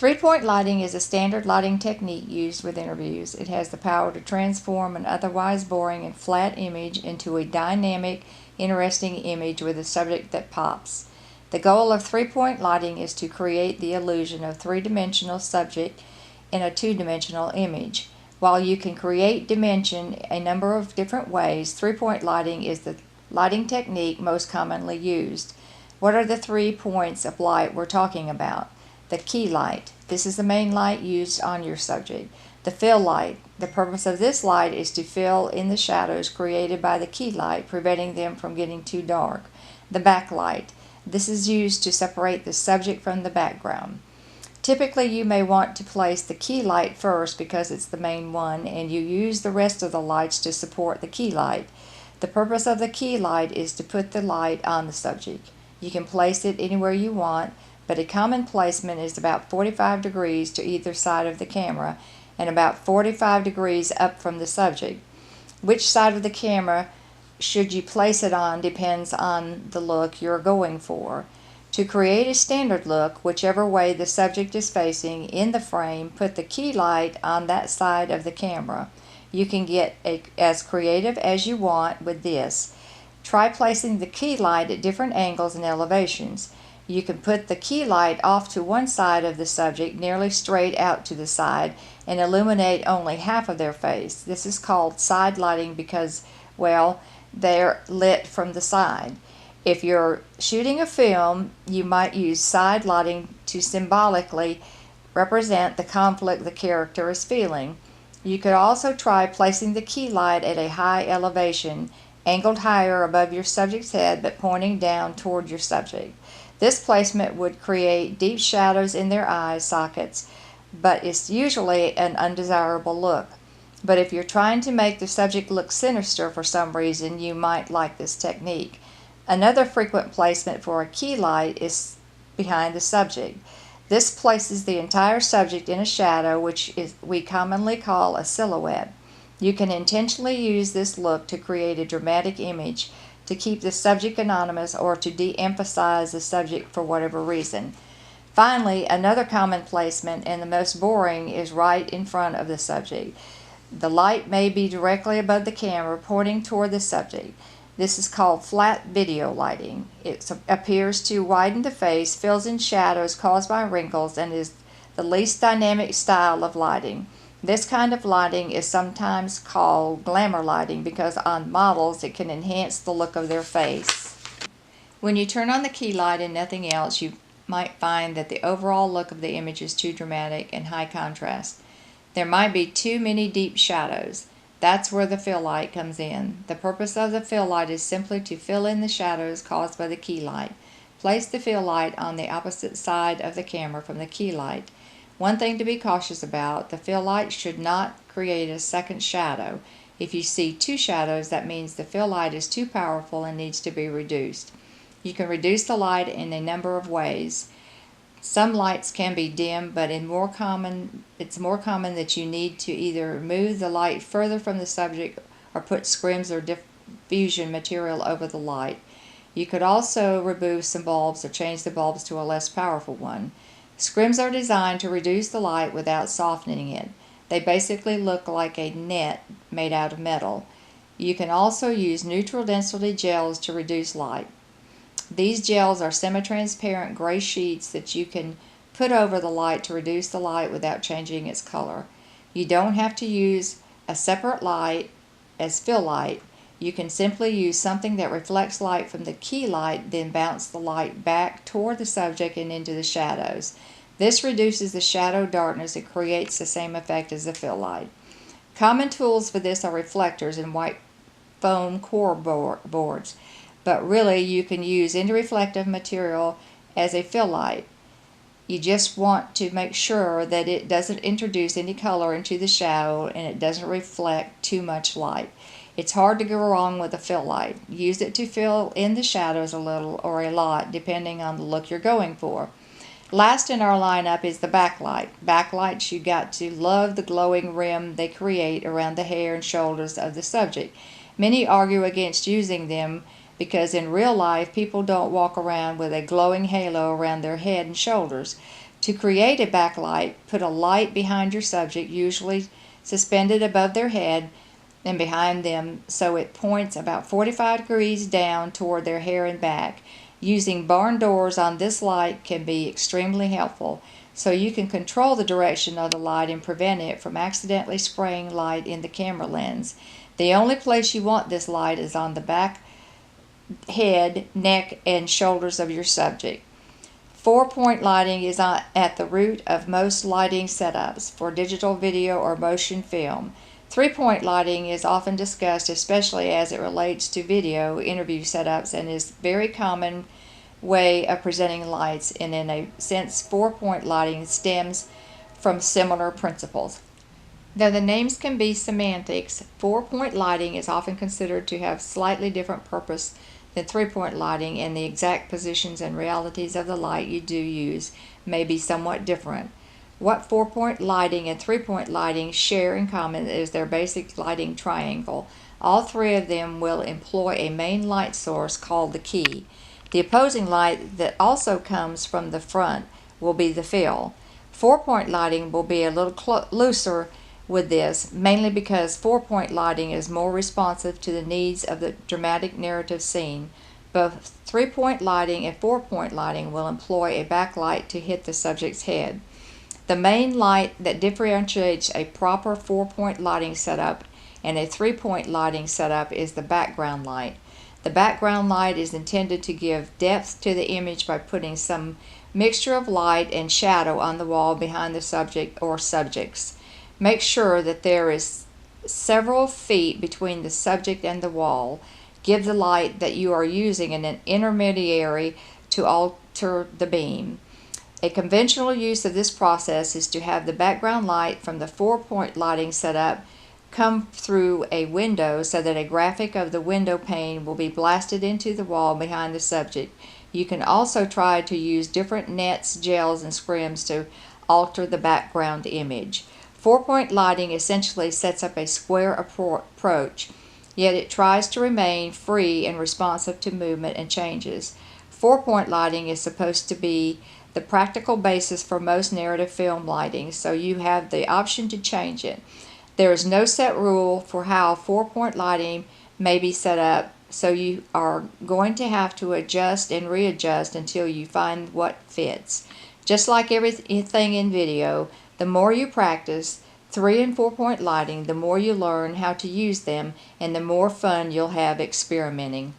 Three-point lighting is a standard lighting technique used with interviews. It has the power to transform an otherwise boring and flat image into a dynamic, interesting image with a subject that pops. The goal of three-point lighting is to create the illusion of three-dimensional subject in a two-dimensional image. While you can create dimension a number of different ways, three-point lighting is the lighting technique most commonly used. What are the 3 points of light we're talking about? The key light. This is the main light used on your subject. The fill light. The purpose of this light is to fill in the shadows created by the key light, preventing them from getting too dark. The backlight. This is used to separate the subject from the background. Typically, you may want to place the key light first because it's the main one, and you use the rest of the lights to support the key light. The purpose of the key light is to put the light on the subject. You can place it anywhere you want, but a common placement is about 45 degrees to either side of the camera and about 45 degrees up from the subject. Which side of the camera should you place it on depends on the look you're going for. To create a standard look, whichever way the subject is facing in the frame, put the key light on that side of the camera. You can get as creative as you want with this. Try placing the key light at different angles and elevations. You can put the key light off to one side of the subject, nearly straight out to the side, and illuminate only half of their face. This is called side lighting because, well, they're lit from the side. If you're shooting a film, you might use side lighting to symbolically represent the conflict the character is feeling. You could also try placing the key light at a high elevation, angled higher above your subject's head but pointing down toward your subject. This placement would create deep shadows in their eye sockets, but it's usually an undesirable look. But if you're trying to make the subject look sinister for some reason, you might like this technique. Another frequent placement for a key light is behind the subject. This places the entire subject in a shadow, which we commonly call a silhouette. You can intentionally use this look to create a dramatic image, to keep the subject anonymous, or to de-emphasize the subject for whatever reason. Finally, another common placement, and the most boring, is right in front of the subject. The light may be directly above the camera, pointing toward the subject. This is called flat video lighting. It appears to widen the face, fills in shadows caused by wrinkles, and is the least dynamic style of lighting. This kind of lighting is sometimes called glamour lighting because on models it can enhance the look of their face. When you turn on the key light and nothing else, you might find that the overall look of the image is too dramatic and high contrast. There might be too many deep shadows. That's where the fill light comes in. The purpose of the fill light is simply to fill in the shadows caused by the key light. Place the fill light on the opposite side of the camera from the key light. One thing to be cautious about, the fill light should not create a second shadow. If you see two shadows, that means the fill light is too powerful and needs to be reduced. You can reduce the light in a number of ways. Some lights can be dim, but it's more common that you need to either move the light further from the subject or put scrims or diffusion material over the light. You could also remove some bulbs or change the bulbs to a less powerful one. Scrims are designed to reduce the light without softening it. They basically look like a net made out of metal. You can also use neutral density gels to reduce light. These gels are semi-transparent gray sheets that you can put over the light to reduce the light without changing its color. You don't have to use a separate light as fill light. You can simply use something that reflects light from the key light, then bounce the light back toward the subject and into the shadows. This reduces the shadow darkness and creates the same effect as the fill light. Common tools for this are reflectors and white foam core boards, but really you can use any reflective material as a fill light. You just want to make sure that it doesn't introduce any color into the shadow and it doesn't reflect too much light. It's hard to go wrong with a fill light. Use it to fill in the shadows a little or a lot, depending on the look you're going for. Last in our lineup is the backlight. Backlights, you got to love the glowing rim they create around the hair and shoulders of the subject. Many argue against using them because in real life people don't walk around with a glowing halo around their head and shoulders. To create a backlight, put a light behind your subject, usually suspended above their head and behind them, so it points about 45 degrees down toward their hair and back. Using barn doors on this light can be extremely helpful, so you can control the direction of the light and prevent it from accidentally spraying light in the camera lens. The only place you want this light is on the back, head, neck, and shoulders of your subject. 4-point lighting is at the root of most lighting setups for digital video or motion film. 3-point lighting is often discussed, especially as it relates to video interview setups, and is a very common way of presenting lights, and in a sense 4-point lighting stems from similar principles. Though the names can be semantics, 4-point lighting is often considered to have slightly different purpose than 3-point lighting, and the exact positions and realities of the light you do use may be somewhat different. What 4-point lighting and 3-point lighting share in common is their basic lighting triangle. All three of them will employ a main light source called the key. The opposing light that also comes from the front will be the fill. 4-point lighting will be a little looser with this, mainly because 4-point lighting is more responsive to the needs of the dramatic narrative scene. Both 3-point lighting and 4-point lighting will employ a backlight to hit the subject's head. The main light that differentiates a proper 4-point lighting setup and a 3-point lighting setup is the background light. The background light is intended to give depth to the image by putting some mixture of light and shadow on the wall behind the subject or subjects. Make sure that there is several feet between the subject and the wall. Give the light that you are using an intermediary to alter the beam. A conventional use of this process is to have the background light from the 4-point lighting setup come through a window so that a graphic of the window pane will be blasted into the wall behind the subject. You can also try to use different nets, gels, and scrims to alter the background image. 4-point lighting essentially sets up a square approach, yet it tries to remain free and responsive to movement and changes. 4-point lighting is supposed to be the practical basis for most narrative film lighting, so you have the option to change it. There is no set rule for how 4-point lighting may be set up, so you are going to have to adjust and readjust until you find what fits. Just like everything in video, the more you practice 3- and 4-point lighting, the more you learn how to use them, and the more fun you'll have experimenting.